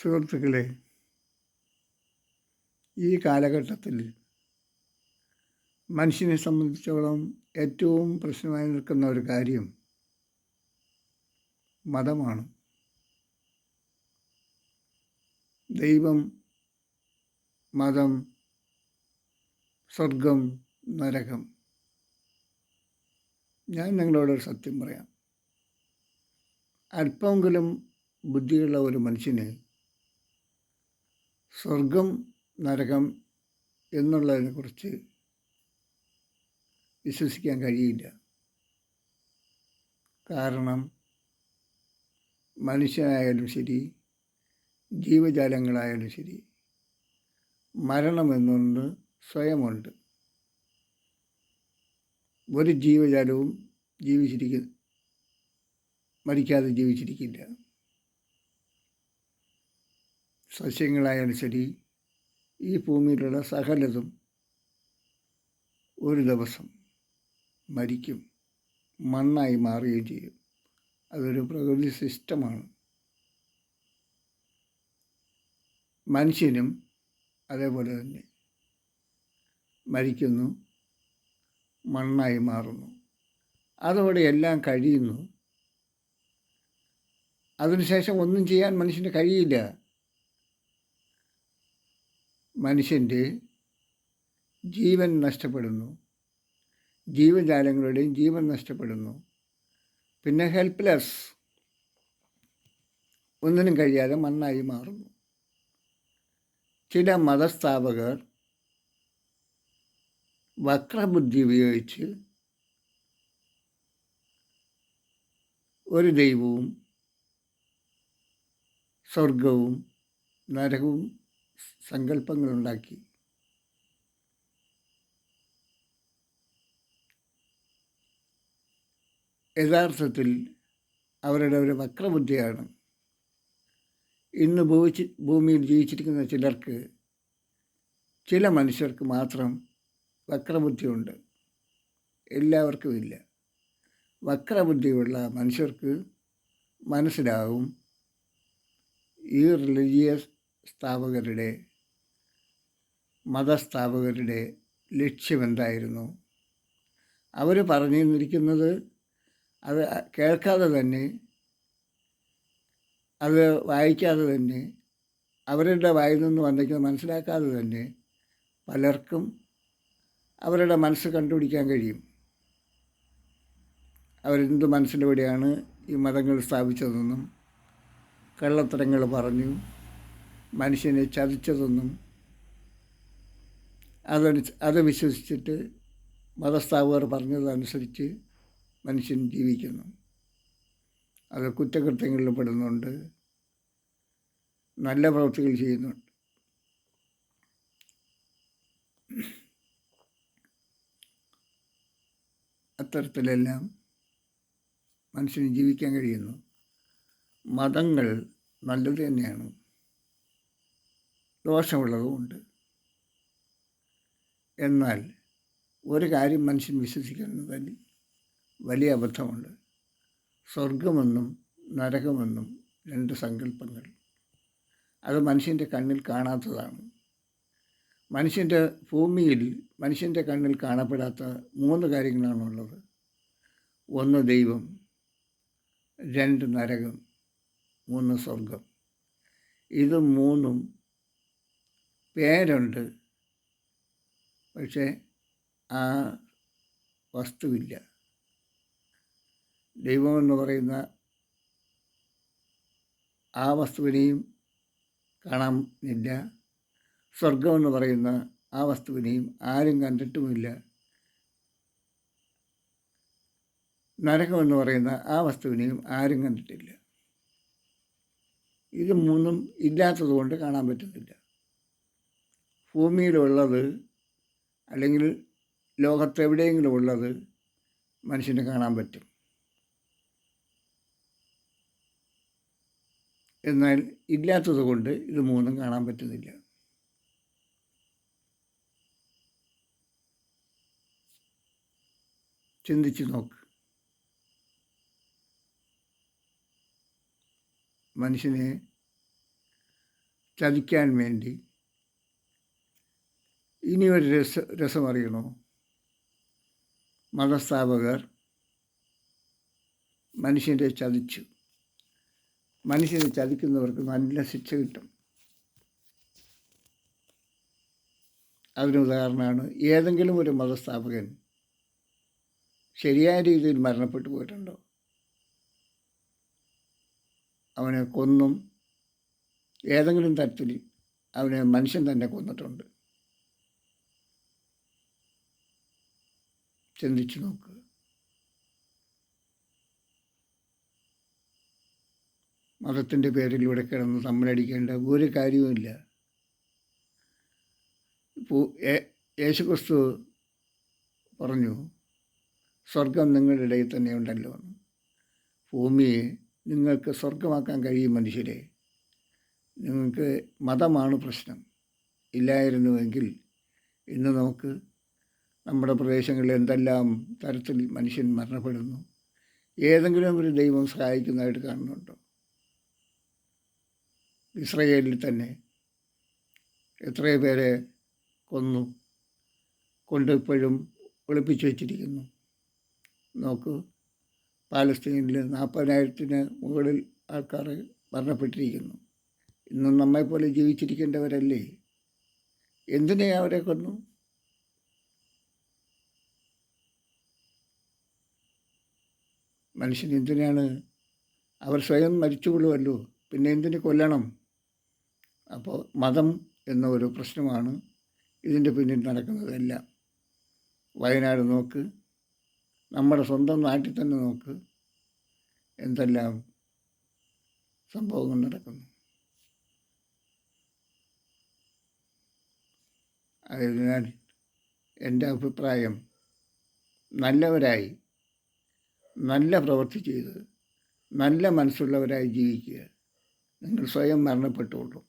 സുഹൃത്തുക്കളെ, ഈ കാലഘട്ടത്തിൽ മനുഷ്യനെ സംബന്ധിച്ചോളം ഏറ്റവും പ്രശ്നമായി നിൽക്കുന്ന ഒരു കാര്യം മതമാണ്. ദൈവം, മതം, സ്വർഗം, നരകം. ഞാൻ നിങ്ങളോടൊരു സത്യം പറയാം. അല്പമെങ്കിലും ബുദ്ധിയുള്ള ഒരു മനുഷ്യന് സ്വർഗം, നരകം എന്നുള്ളതിനെക്കുറിച്ച് വിശ്വസിക്കാൻ കഴിയില്ല. കാരണം മനുഷ്യനായാലും ശരി, ജീവജാലങ്ങളായാലും ശരി, മരണമെന്നൊന്ന് സ്വയമുണ്ട്. ഒരു ജീവജാലവും മരിക്കാതെ ജീവിച്ചിരിക്കില്ല. സസ്യങ്ങളായാലും ശരി, ഈ ഭൂമിയിലുള്ള സകലതും ഒരു ദിവസം മരിക്കും, മണ്ണായി മാറുകയും ചെയ്യും. അതൊരു പ്രകൃതി സിസ്റ്റമാണ്. മനുഷ്യനും അതേപോലെ തന്നെ മരിക്കുന്നു, മണ്ണായി മാറുന്നു. അതോടെ എല്ലാം കഴിയുന്നു. അതിനുശേഷം ഒന്നും ചെയ്യാൻ മനുഷ്യന് കഴിയില്ല. മനുഷ്യൻ്റെ ജീവൻ നഷ്ടപ്പെടുന്നു, ജീവജാലങ്ങളുടെയും ജീവൻ നഷ്ടപ്പെടുന്നു. പിന്നെ ഹെൽപ്ലെസ്, ഒന്നിനും കഴിയാതെ മണ്ണായി മാറുന്നു. ചില മതസ്ഥാപകർ വക്രബുദ്ധി ഉപയോഗിച്ച് ഒരു ദൈവവും സ്വർഗവും നരകവും സങ്കല്പങ്ങളുണ്ടാക്കി. യഥാർത്ഥത്തിൽ അവരുടെ ഒരു വക്രബുദ്ധിയാണ്. ഇന്ന് ഭൂമിയിൽ ജീവിച്ചിരിക്കുന്ന ചില മനുഷ്യർക്ക് മാത്രം വക്രബുദ്ധിയുണ്ട്, എല്ലാവർക്കും ഇല്ല. വക്രബുദ്ധിയുള്ള മനുഷ്യർക്ക് മനസ്സിലാവും ഈ റിലീജിയസ് സ്ഥാപകരുടെ, മതസ്ഥാപകരുടെ ലക്ഷ്യമെന്തായിരുന്നു. അവർ പറഞ്ഞു തന്നിരിക്കുന്നത് അത് കേൾക്കാതെ തന്നെ, അത് വായിക്കാതെ തന്നെ, അവരുടെ വായിൽ നിന്ന് വന്നിരിക്കുന്നത് മനസ്സിലാക്കാതെ തന്നെ പലർക്കും അവരുടെ മനസ്സ് കണ്ടുപിടിക്കാൻ കഴിയും. അവരെന്ത് മനസ്സിലൂടെയാണ് ഈ മതങ്ങൾ സ്ഥാപിച്ചതെന്നും കള്ളത്തരങ്ങൾ പറഞ്ഞു മനുഷ്യനെ ചതിച്ചതെന്നും അത് വിശ്വസിച്ചിട്ട് മതസ്ഥാപകർ പറഞ്ഞതനുസരിച്ച് മനുഷ്യൻ ജീവിക്കുന്നു. അത് കുറ്റകൃത്യങ്ങളിൽ പെടുന്നുണ്ട്, നല്ല പ്രവൃത്തികൾ ചെയ്യുന്നുണ്ട്. അത്തരത്തിലെല്ലാം മനുഷ്യന് ജീവിക്കാൻ കഴിയുന്നു. മതങ്ങൾ നല്ലത് തന്നെയാണ്, ദോഷമുള്ളതുമുണ്ട്. എന്നാൽ ഒരു കാര്യം മനുഷ്യൻ വിശ്വസിക്കുന്നതിൽ വലിയ അബദ്ധമുണ്ട്. സ്വർഗമെന്നും നരകമെന്നും രണ്ട് സങ്കല്പങ്ങൾ. അത് മനുഷ്യൻ്റെ കണ്ണിൽ കാണാത്തതാണ്. ഭൂമിയിൽ മനുഷ്യൻ്റെ കണ്ണിൽ കാണപ്പെടാത്ത 3 കാര്യങ്ങളാണുള്ളത്. 1 ദൈവം, 2 നരകം, 3 സ്വർഗം. ഇത് 3 പേരുണ്ട്, പക്ഷേ ആ വസ്തുവില്ല. ദൈവമെന്ന് പറയുന്ന ആ വസ്തുവിനെയും കാണാനില്ല. സ്വർഗമെന്ന് പറയുന്ന ആ വസ്തുവിനെയും ആരും കണ്ടിട്ടുമില്ല. നരകമെന്ന് പറയുന്ന ആ വസ്തുവിനെയും ആരും കണ്ടിട്ടില്ല. ഇത് 3 ഇല്ലാത്തത് കൊണ്ട് കാണാൻ പറ്റുന്നില്ല. ഭൂമിയിലുള്ളത് അല്ലെങ്കിൽ ലോകത്തെവിടെയെങ്കിലും ഉള്ളത് മനുഷ്യന് കാണാൻ പറ്റും. എന്നാൽ ഇല്ലാത്തത് കൊണ്ട് ഇത് 3 കാണാൻ പറ്റുന്നില്ല. ചിന്തിച്ച് നോക്ക്. മനുഷ്യനെ ചതിക്കാൻ വേണ്ടി. ഇനി ഒരു രസമറിയണോ? മതസ്ഥാപകർ മനുഷ്യരെ ചതിച്ചു. മനുഷ്യരെ ചതിക്കുന്നവർക്ക് നല്ല ശിക്ഷ കിട്ടും. അതിനുദാഹരണമാണ് ഏതെങ്കിലും ഒരു മതസ്ഥാപകൻ ശരിയായ രീതിയിൽ മരണപ്പെട്ടു പോയിട്ടുണ്ടോ? അവനെ കൊന്നും ഏതെങ്കിലും തരത്തിൽ അവനെ മനുഷ്യൻ തന്നെ കൊന്നിട്ടുണ്ട്. ചിന്തിച്ചു നോക്കുക. മതത്തിൻ്റെ പേരിൽ ഇവിടെ കിടന്ന് തമ്മിലടിക്കേണ്ട ഒരു കാര്യവുമില്ല. ഇപ്പോൾ യേശുക്രിസ്തു പറഞ്ഞു, സ്വർഗം നിങ്ങളുടെ ഇടയിൽ തന്നെ ഉണ്ടല്ലോ എന്ന്. ഭൂമിയെ നിങ്ങൾക്ക് സ്വർഗമാക്കാൻ കഴിയും മനുഷ്യരെ. നിങ്ങൾക്ക് മതമാണ് പ്രശ്നം. ഇല്ലായിരുന്നുവെങ്കിൽ ഇന്ന് നമുക്ക് നമ്മുടെ പ്രദേശങ്ങളിൽ എന്തെല്ലാം തരത്തിൽ മനുഷ്യൻ മരണപ്പെടുന്നു. ഏതെങ്കിലും ഒരു ദൈവം സഹായിക്കുന്നതായിട്ട് കാണുന്നുണ്ടോ? ഇസ്രയേലിൽ തന്നെ എത്രയോ പേരെ കൊന്നു, കൊണ്ടിപ്പോഴും ഒളിപ്പിച്ചു വച്ചിരിക്കുന്നു. നോക്കൂ, പാലസ്തീനിൽ 40,000-ന് മുകളിൽ ആൾക്കാർ മരണപ്പെട്ടിരിക്കുന്നു. ഇന്നും നമ്മെപ്പോലെ ജീവിച്ചിരിക്കേണ്ടവരല്ലേ? എന്തിനെ അവരെ കൊന്നു? മനുഷ്യൻ എന്തിനാണ്? അവർ സ്വയം മരിച്ചുകൊള്ളുമല്ലോ, പിന്നെ എന്തിന് കൊല്ലണം? അപ്പോൾ മതം എന്ന ഒരു പ്രശ്നമാണ് ഇതിൻ്റെ പിന്നിൽ നടക്കുന്നതെല്ലാം. വയനാട് നോക്ക്, നമ്മുടെ സ്വന്തം നാട്ടിൽ തന്നെ നോക്ക്, എന്തെല്ലാം സംഭവങ്ങൾ നടക്കുന്നു. അതിനാൽ എൻ്റെ അഭിപ്രായം, നല്ലവരായി നല്ല പ്രവൃത്തി ചെയ്ത് നല്ല മനസ്സുള്ളവരായി ജീവിക്കുക. നിങ്ങൾ സ്വയം മരണപ്പെട്ടുകൊള്ളും.